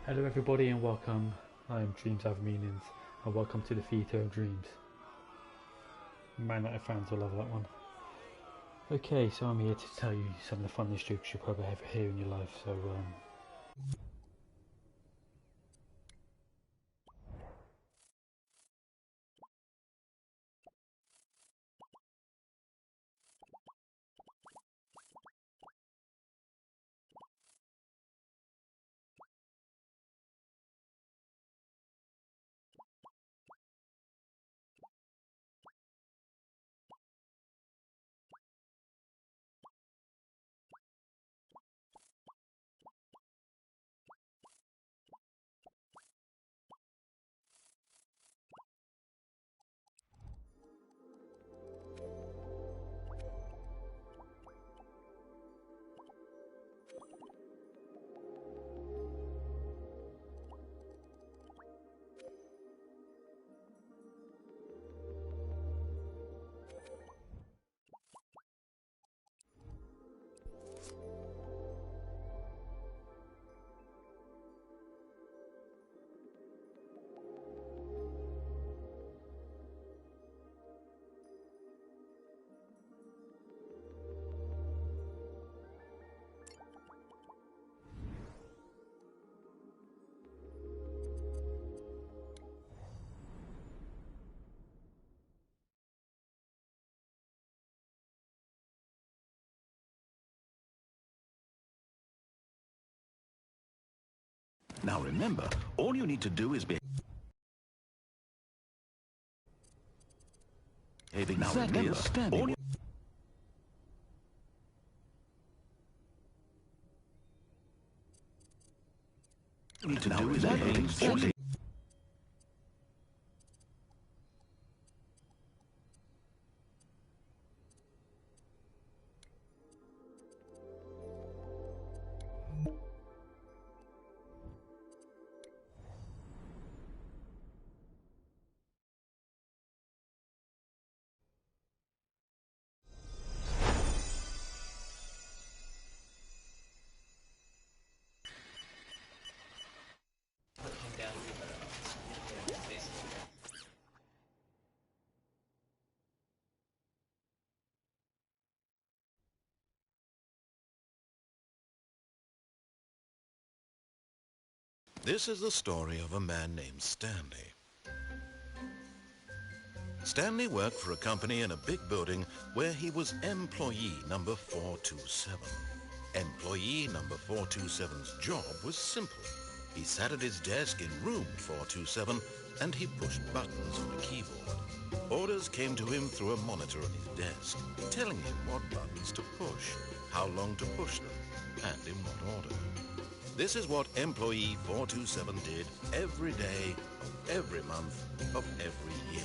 Hello everybody and welcome. I am Dreams Have Meanings and welcome to the Theatre of Dreams. Man, that fans will love that one. Okay, so I'm here to tell you some of the funniest jokes you'll probably ever hear in your life, so Now remember, all you need to do is be exactly as Stanley. All you need to do is behave exactly. This is the story of a man named Stanley. Stanley worked for a company in a big building where he was employee number 427. Employee number 427's job was simple. He sat at his desk in room 427 and he pushed buttons on a keyboard. Orders came to him through a monitor on his desk, telling him what buttons to push, how long to push them, and in what order. This is what employee 427 did every day of every month of every year.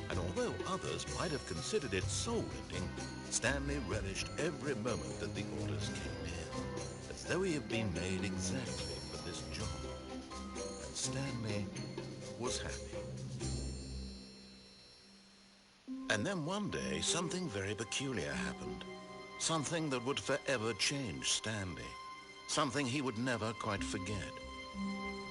And although others might have considered it soul-rending, Stanley relished every moment that the orders came in, as though he had been made exactly for this job. And Stanley was happy. And then one day, something very peculiar happened. Something that would forever change Stanley. Something he would never quite forget.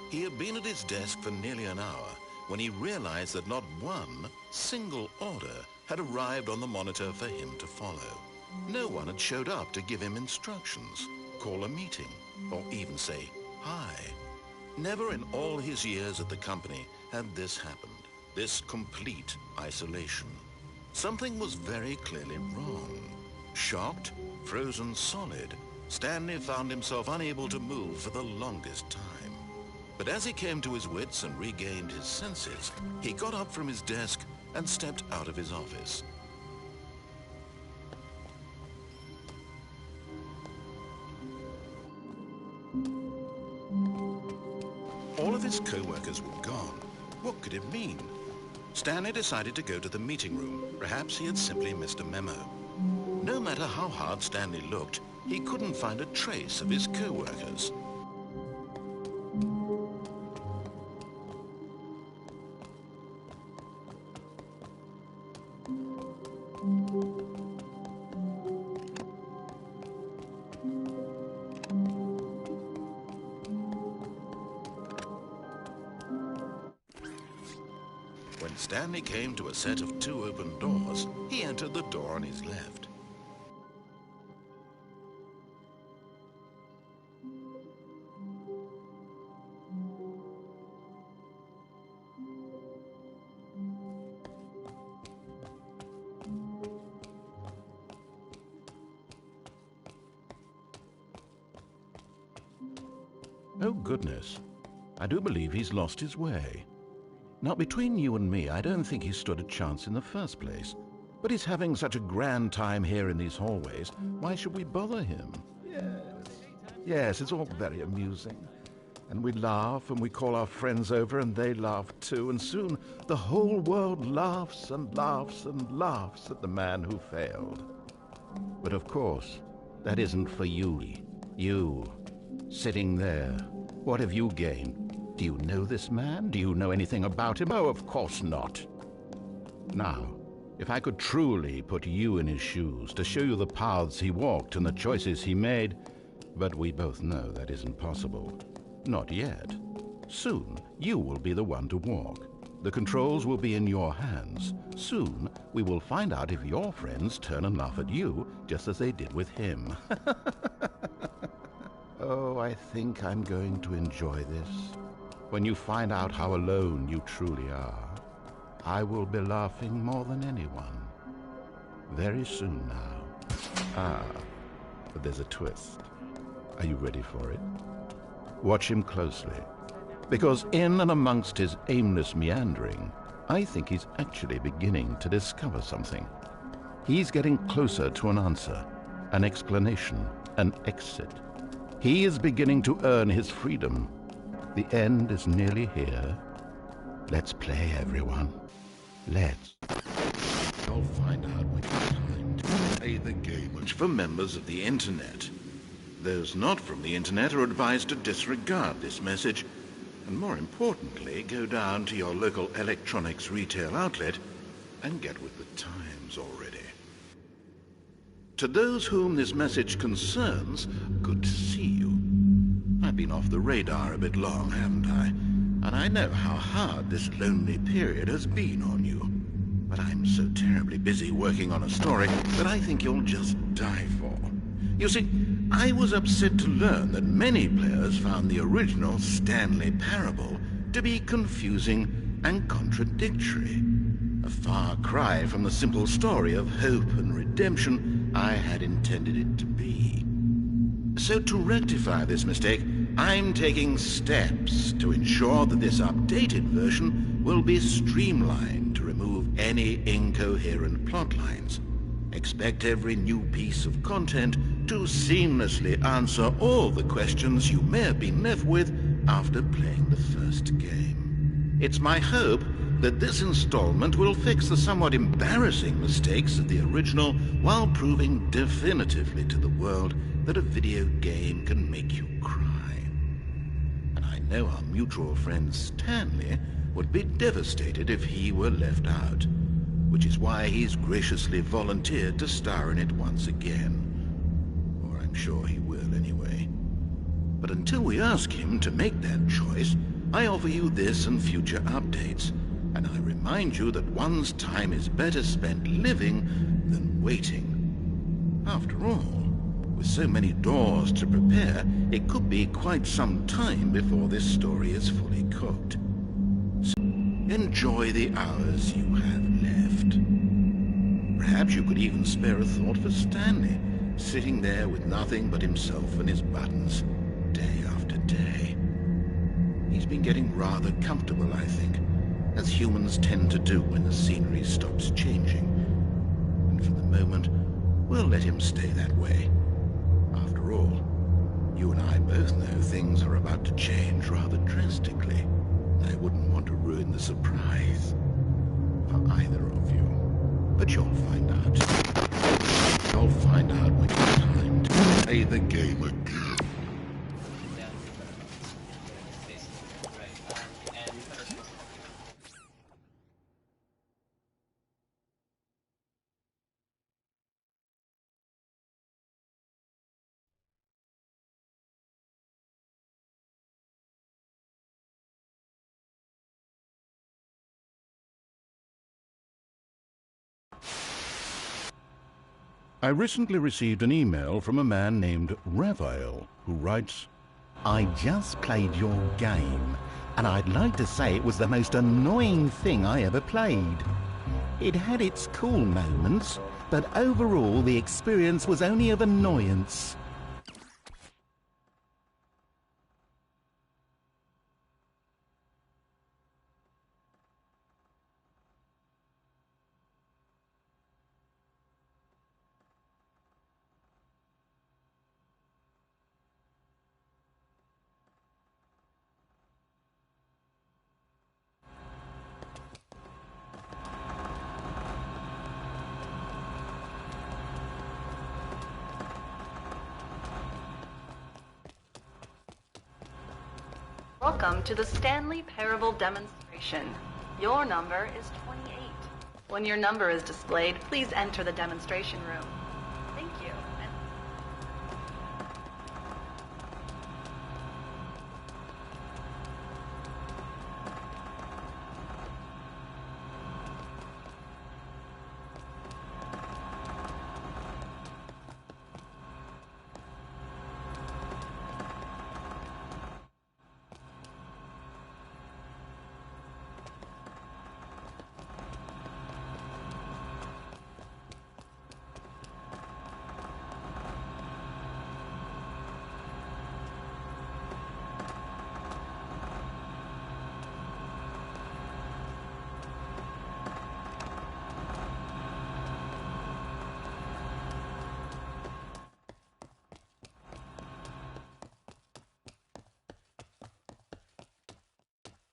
He had been at his desk for nearly an hour when he realized that not one single order had arrived on the monitor for him to follow. No one had showed up to give him instructions, call a meeting, or even say hi. Never in all his years at the company had this happened, this complete isolation. Something was very clearly wrong. Shocked, frozen solid, Stanley found himself unable to move for the longest time. But as he came to his wits and regained his senses, he got up from his desk and stepped out of his office. All of his co-workers were gone. What could it mean? Stanley decided to go to the meeting room. Perhaps he had simply missed a memo. No matter how hard Stanley looked, he couldn't find a trace of his co-workers. Stanley came to a set of 2 open doors. He entered the door on his left. Oh, goodness. I do believe he's lost his way. Now, between you and me, I don't think he stood a chance in the first place. But he's having such a grand time here in these hallways. Why should we bother him? Yes, it's all very amusing. And we laugh, and we call our friends over, and they laugh too. And soon the whole world laughs and laughs and laughs at the man who failed. But of course, that isn't for you. You, sitting there. What have you gained? Do you know this man? Do you know anything about him? Oh, of course not. Now, if I could truly put you in his shoes to show you the paths he walked and the choices he made, but we both know that isn't possible. Not yet. Soon, you will be the one to walk. The controls will be in your hands. Soon, we will find out if your friends turn and laugh at you, just as they did with him. Oh, I think I'm going to enjoy this. When you find out how alone you truly are, I will be laughing more than anyone. Very soon now. Ah, but there's a twist. Are you ready for it? Watch him closely, because in and amongst his aimless meandering, I think he's actually beginning to discover something. He's getting closer to an answer, an explanation, an exit. He is beginning to earn his freedom. The end is nearly here. Let's play, everyone. Let's. I'll find out when it's time to play the game. Which for members of the internet. Those not from the internet are advised to disregard this message, and more importantly, go down to your local electronics retail outlet and get with the times already. To those whom this message concerns, good to see you. I've been off the radar a bit long, haven't I? And I know how hard this lonely period has been on you. But I'm so terribly busy working on a story that I think you'll just die for. You see, I was upset to learn that many players found the original Stanley Parable to be confusing and contradictory. A far cry from the simple story of hope and redemption I had intended it to be. So to rectify this mistake, I'm taking steps to ensure that this updated version will be streamlined to remove any incoherent plot lines. Expect every new piece of content to seamlessly answer all the questions you may have been left with after playing the first game. It's my hope that this installment will fix the somewhat embarrassing mistakes of the original while proving definitively to the world that a video game can make you cry. And I know our mutual friend Stanley would be devastated if he were left out, which is why he's graciously volunteered to star in it once again. Or I'm sure he will anyway. But until we ask him to make that choice, I offer you this and future updates, and I remind you that one's time is better spent living than waiting. After all, with so many doors to prepare, it could be quite some time before this story is fully cooked. So enjoy the hours you have left. Perhaps you could even spare a thought for Stanley, sitting there with nothing but himself and his buttons, day after day. He's been getting rather comfortable, I think, as humans tend to do when the scenery stops changing. And for the moment, we'll let him stay that way. After all, you and I both know things are about to change rather drastically. I wouldn't want to ruin the surprise for either of you. But you'll find out. You'll find out when it's time to play the game again. I recently received an email from a man named Raphael who writes, I just played your game, and I'd like to say it was the most annoying thing I ever played. It had its cool moments, but overall the experience was only of annoyance. Welcome to the Stanley Parable demonstration. Your number is 28. When your number is displayed, please enter the demonstration room. Thank you.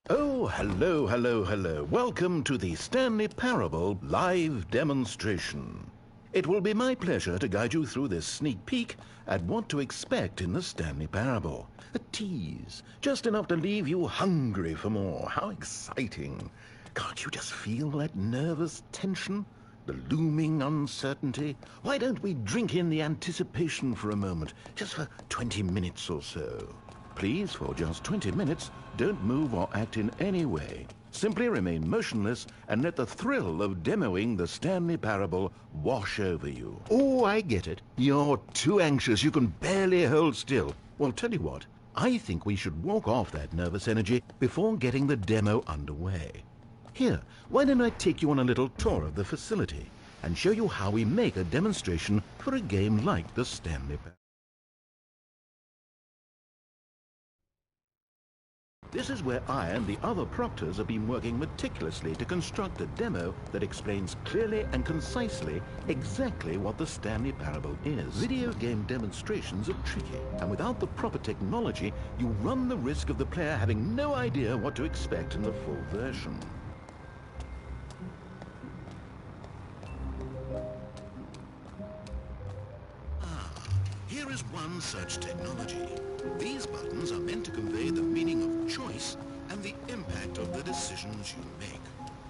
Oh, hello, hello, hello. Welcome to the Stanley Parable live demonstration. It will be my pleasure to guide you through this sneak peek at what to expect in the Stanley Parable. A tease, just enough to leave you hungry for more. How exciting. Can't you just feel that nervous tension? The looming uncertainty? Why don't we drink in the anticipation for a moment, just for 20 minutes or so? Please, for just 20 minutes, don't move or act in any way. Simply remain motionless and let the thrill of demoing the Stanley Parable wash over you. Oh, I get it. You're too anxious. You can barely hold still. Well, tell you what. I think we should walk off that nervous energy before getting the demo underway. Here, why don't I take you on a little tour of the facility and show you how we make a demonstration for a game like the Stanley Parable. This is where I and the other proctors have been working meticulously to construct a demo that explains clearly and concisely exactly what the Stanley Parable is. Video game demonstrations are tricky, and without the proper technology, you run the risk of the player having no idea what to expect in the full version. Here is one such technology. These buttons are meant to convey the meaning of choice and the impact of the decisions you make.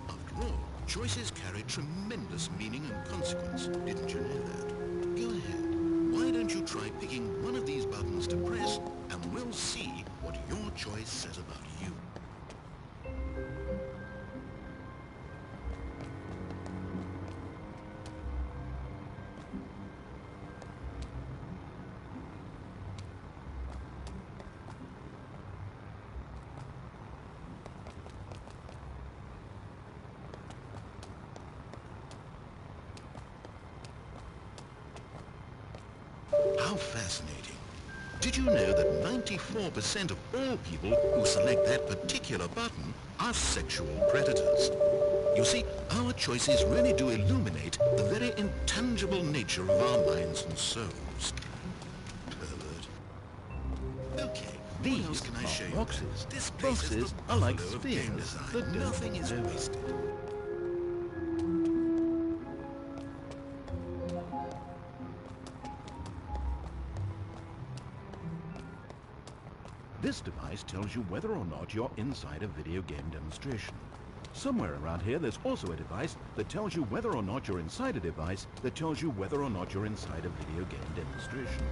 After all, choices carry tremendous meaning and consequence. Didn't you know that? Go ahead. Why don't you try picking one of these buttons to press, and we'll see what your choice says about you. How fascinating. Did you know that 94% of all people who select that particular button are sexual predators? You see, our choices really do illuminate the very intangible nature of our minds and souls. Pervert. Okay, what else can I show you? Boxes. This place is the are like spheres. Nothing is wasted. This device tells you whether or not you're inside a video game demonstration. Somewhere around here there's also a device that tells you whether or not you're inside a device that tells you whether or not you're inside a video game demonstration.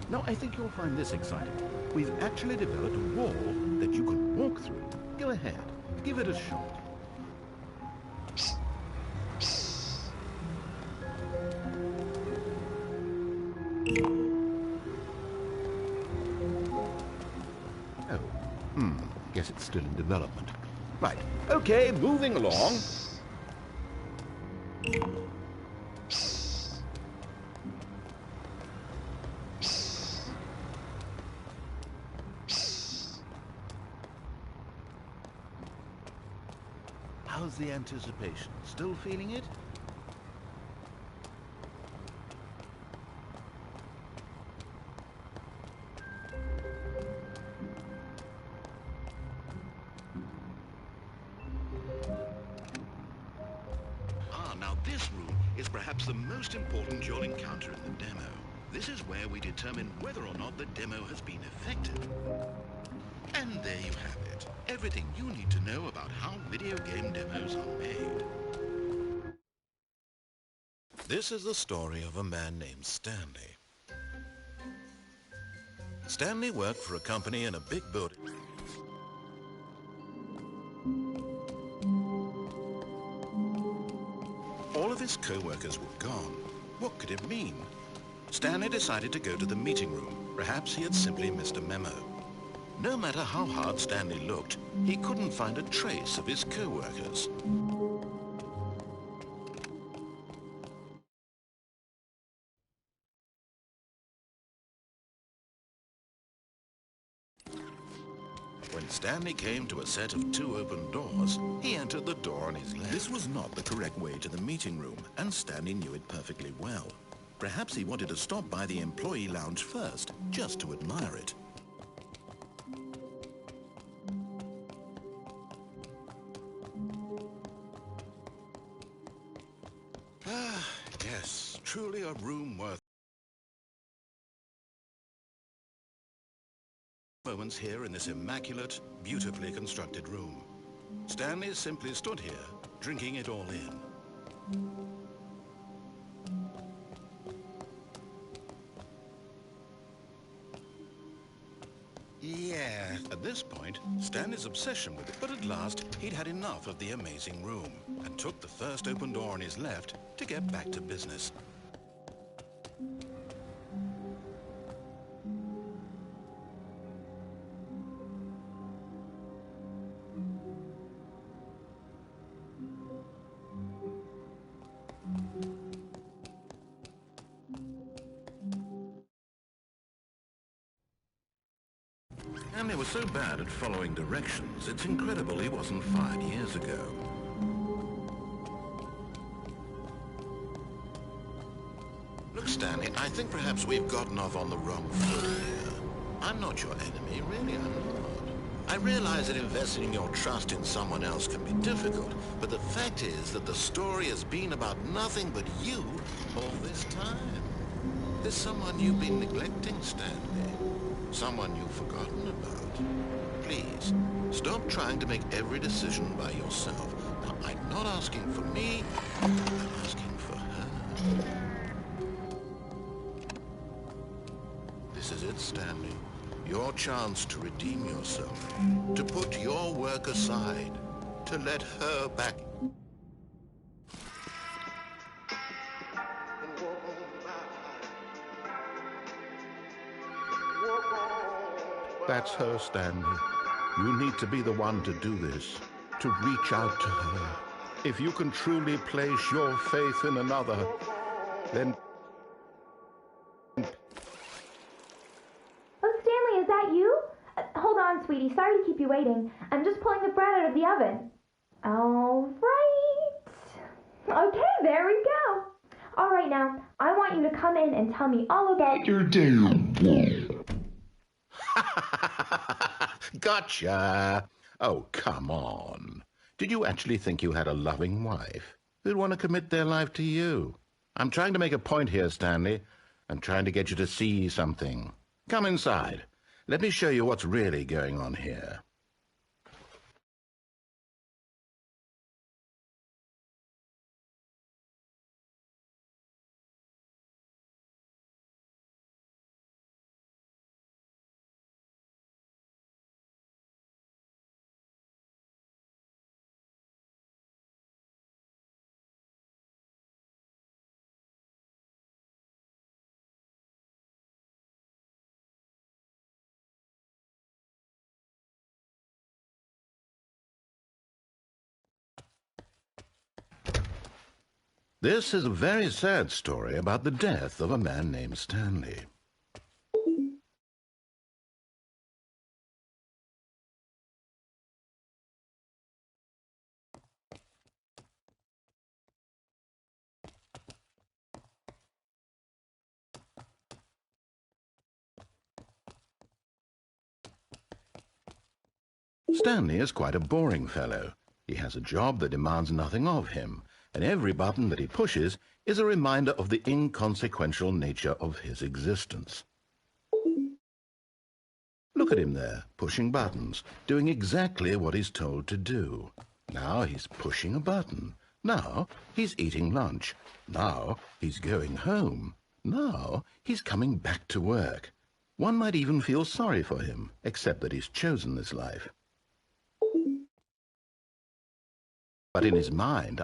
Now, I think you'll find this exciting. We've actually developed a wall that you can walk through. Go ahead, give it a shot. Oh, guess it's still in development. Right, okay, moving along. How's the anticipation? Still feeling it? Now this room is perhaps the most important you'll encounter in the demo. This is where we determine whether or not the demo has been effective. And there you have it. Everything you need to know about how video game demos are made. This is the story of a man named Stanley. Stanley worked for a company in a big building. All of his co-workers were gone. What could it mean? Stanley decided to go to the meeting room. Perhaps he had simply missed a memo. No matter how hard Stanley looked, he couldn't find a trace of his co-workers. When Stanley came to a set of 2 open doors, he entered the door on his left. This was not the correct way to the meeting room, and Stanley knew it perfectly well. Perhaps he wanted to stop by the employee lounge first, just to admire it. Ah, yes, truly a room worth moments here in this immaculate, beautifully constructed room. Stanley simply stood here, drinking it all in. Yeah, at this point, Stanley's obsession with it, but at last, he'd had enough of the amazing room, and took the first open door on his left to get back to business. Stanley was so bad at following directions, it's incredible he wasn't fired years ago. Look, Stanley, I think perhaps we've gotten off on the wrong foot here. I'm not your enemy, really, I'm not. I realize that investing your trust in someone else can be difficult, but the fact is that the story has been about nothing but you all this time. There's someone you've been neglecting, Stanley. Someone you've forgotten about. Please, stop trying to make every decision by yourself. Now, I'm not asking for me, I'm asking for her. This is it, Stanley. Your chance to redeem yourself. To put your work aside. To let her back. That's her, Stanley. You need to be the one to do this, to reach out to her. If you can truly place your faith in another, then... Oh, Stanley, is that you? Hold on, sweetie. Sorry to keep you waiting. I'm just pulling the bread out of the oven. All right. Okay, there we go. All right, now, I want you to come in and tell me all about your day. Gotcha! Oh, come on. Did you actually think you had a loving wife who'd want to commit their life to you? I'm trying to make a point here, Stanley. I'm trying to get you to see something. Come inside. Let me show you what's really going on here. This is a very sad story about the death of a man named Stanley. Stanley is quite a boring fellow. He has a job that demands nothing of him, and every button that he pushes is a reminder of the inconsequential nature of his existence. Look at him there, pushing buttons, doing exactly what he's told to do. Now he's pushing a button. Now he's eating lunch. Now he's going home. Now he's coming back to work. One might even feel sorry for him, except that he's chosen this life. But in his mind,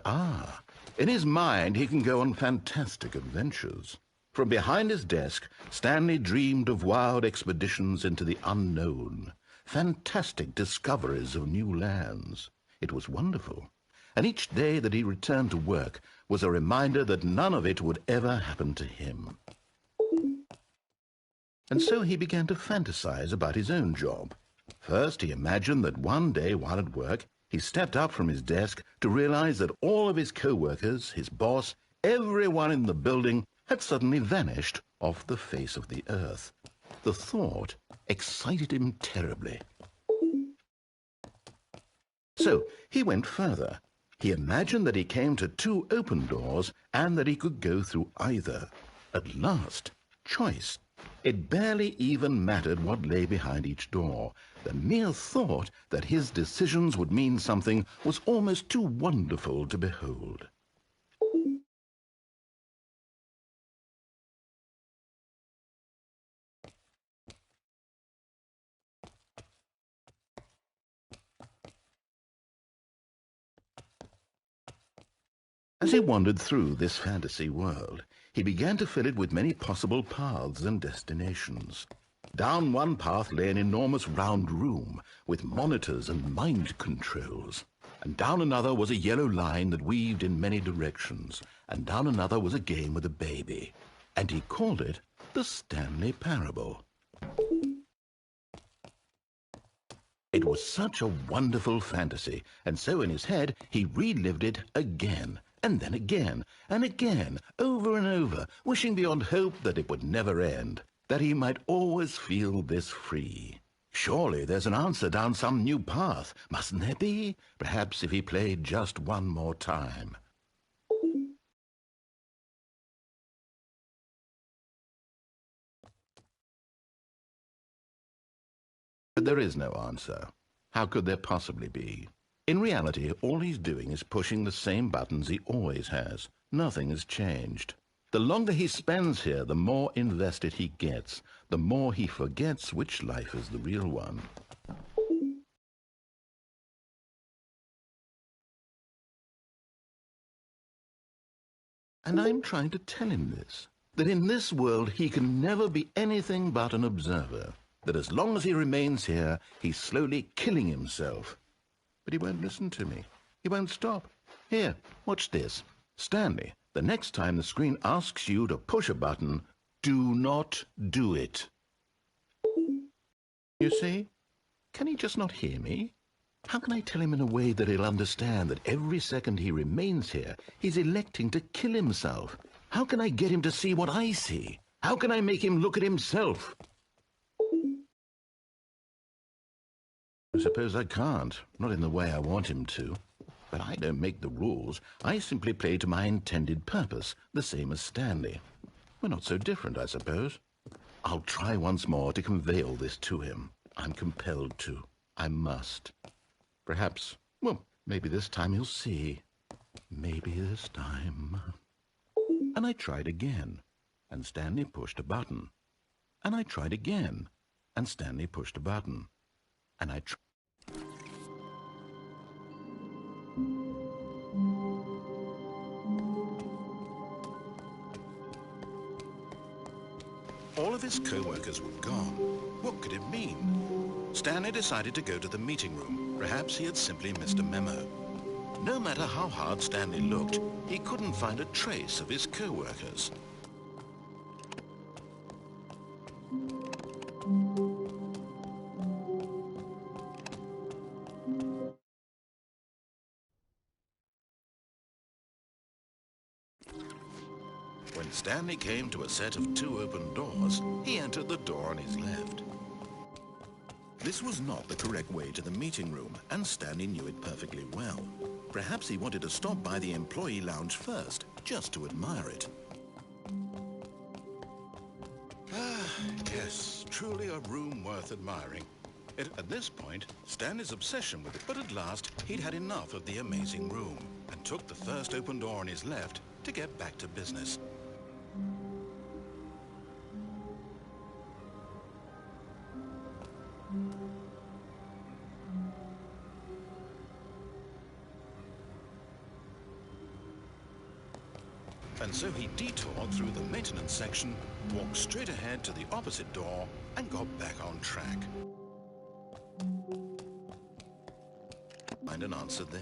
he can go on fantastic adventures. From behind his desk, Stanley dreamed of wild expeditions into the unknown, fantastic discoveries of new lands. It was wonderful, and each day that he returned to work was a reminder that none of it would ever happen to him. And so he began to fantasize about his own job. First, he imagined that one day while at work, he stepped up from his desk to realize that all of his co-workers, his boss, everyone in the building had suddenly vanished off the face of the earth. The thought excited him terribly. So he went further. He imagined that he came to two open doors and that he could go through either. At last, choice. It barely even mattered what lay behind each door. The mere thought that his decisions would mean something was almost too wonderful to behold. As he wandered through this fantasy world, he began to fill it with many possible paths and destinations. Down one path lay an enormous round room with monitors and mind controls. And down another was a yellow line that weaved in many directions. And down another was a game with a baby. And he called it the Stanley Parable. It was such a wonderful fantasy, and so in his head he relived it again, and then again, and again, over and over, wishing beyond hope that it would never end, that he might always feel this free. Surely there's an answer down some new path, mustn't there be? Perhaps if he played just one more time. But there is no answer. How could there possibly be? In reality, all he's doing is pushing the same buttons he always has. Nothing has changed. The longer he spends here, the more invested he gets, the more he forgets which life is the real one. And I'm trying to tell him this, that in this world he can never be anything but an observer, that as long as he remains here, he's slowly killing himself. But he won't listen to me. He won't stop. Here, watch this. Stanley, the next time the screen asks you to push a button, do not do it. You see? Can he just not hear me? How can I tell him in a way that he'll understand that every second he remains here, he's electing to kill himself? How can I get him to see what I see? How can I make him look at himself? I suppose I can't, not in the way I want him to. But I don't make the rules. I simply play to my intended purpose, the same as Stanley. We're not so different, I suppose. I'll try once more to convey all this to him. I'm compelled to. I must. Perhaps, well, maybe this time he'll see. Maybe this time. And I tried again, and Stanley pushed a button. And I tried again, and Stanley pushed a button. And I tried. All of his co-workers were gone. What could it mean? Stanley decided to go to the meeting room. Perhaps he had simply missed a memo. No matter how hard Stanley looked, he couldn't find a trace of his co-workers. When Stanley came to a set of 2 open doors, he entered the door on his left. This was not the correct way to the meeting room, and Stanley knew it perfectly well. Perhaps he wanted to stop by the employee lounge first, just to admire it. Yes, truly a room worth admiring. At this point, Stanley's obsession with it, but at last he'd had enough of the amazing room, and took the first open door on his left to get back to business. And so he detoured through the maintenance section, walked straight ahead to the opposite door, and got back on track. Find an answer there.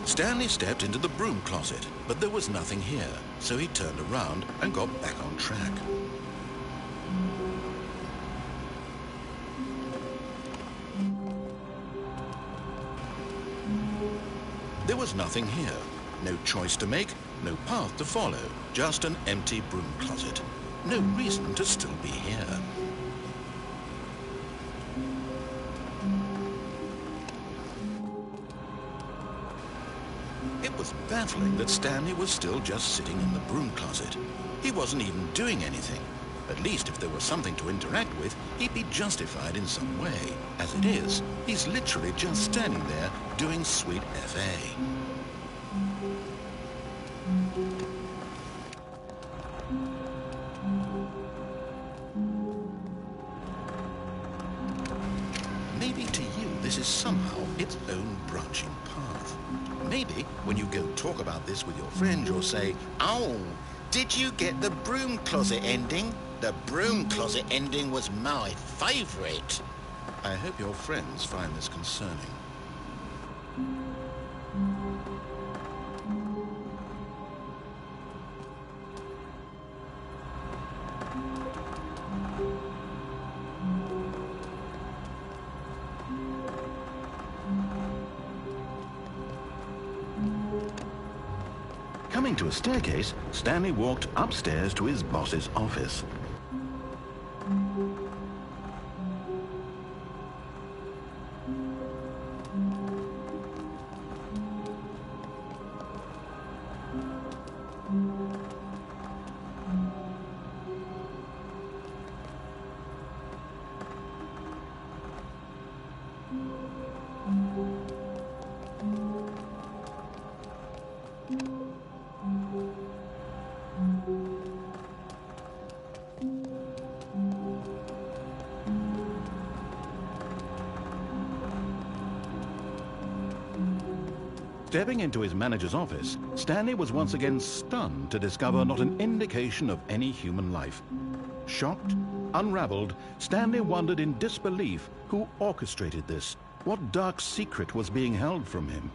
Stanley stepped into the broom closet, but there was nothing here, so he turned around and got back on track. There was nothing here. No choice to make, no path to follow, just an empty broom closet. No reason to still be here. It was baffling that Stanley was still just sitting in the broom closet. He wasn't even doing anything. At least if there was something to interact with, he'd be justified in some way. As it is, he's literally just standing there doing sweet FA. Maybe to you this is somehow its own branching path. Maybe when you go talk about this with your friend, you'll say, "Oh, did you get the broom closet ending? The broom closet ending was my favorite." I hope your friends find this concerning. Coming to a staircase, Stanley walked upstairs to his boss's office. Stepping into his manager's office, Stanley was once again stunned to discover not an indication of any human life. Shocked, unraveled, Stanley wondered in disbelief who orchestrated this. What dark secret was being held from him?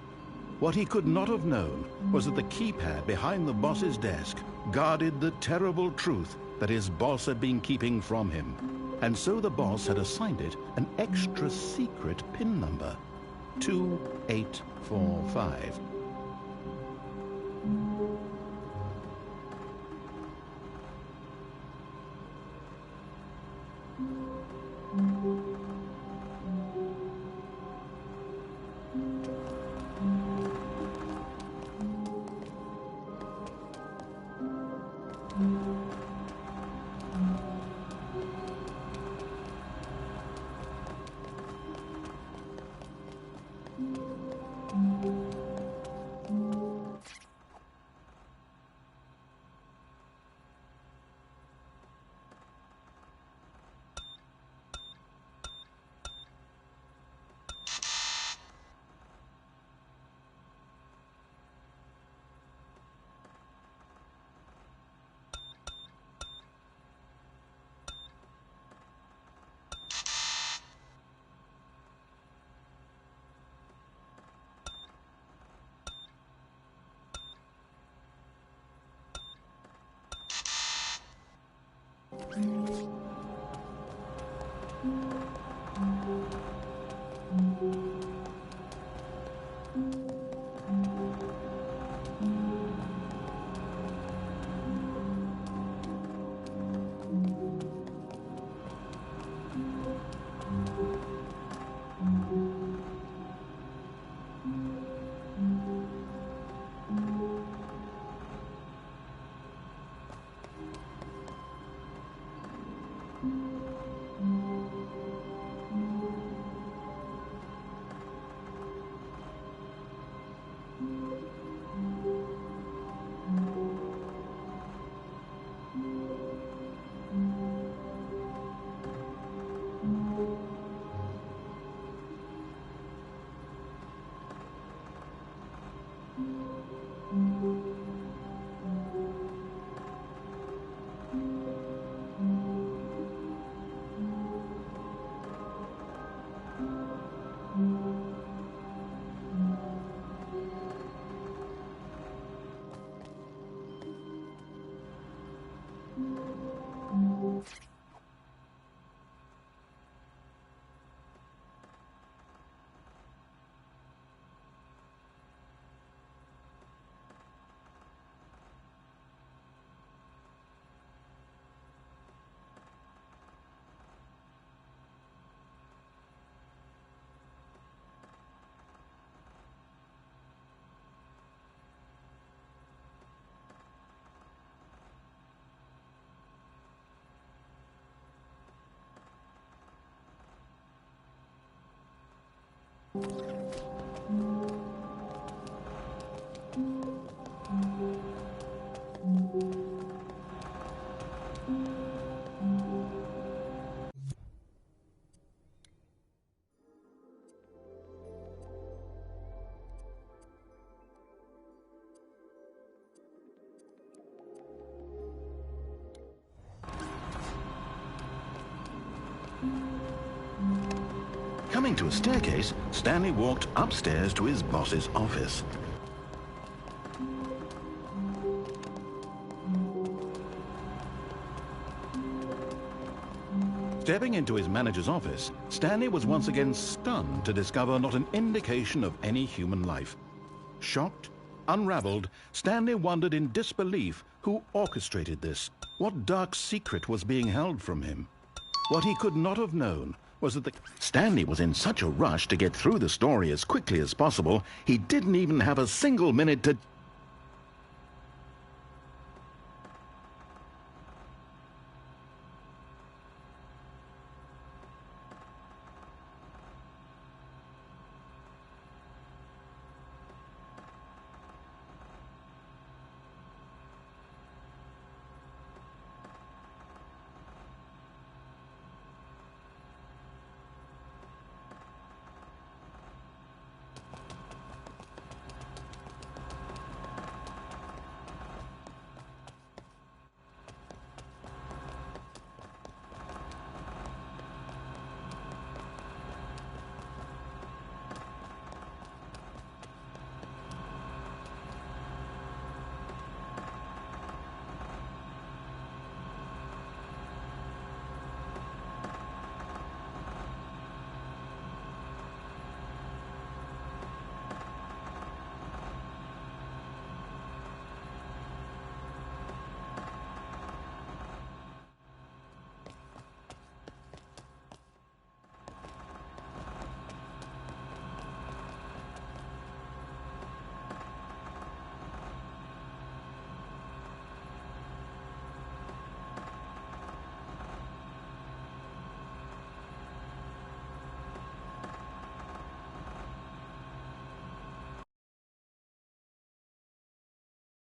What he could not have known was that the keypad behind the boss's desk guarded the terrible truth that his boss had been keeping from him. And so the boss had assigned it an extra secret PIN number. 2845. Coming to a staircase, Stanley walked upstairs to his boss's office. Stepping into his manager's office, Stanley was once again stunned to discover not an indication of any human life. Shocked, unraveled, Stanley wondered in disbelief who orchestrated this. What dark secret was being held from him? What he could not have known was that Stanley was in such a rush to get through the story as quickly as possible, he didn't even have a single minute to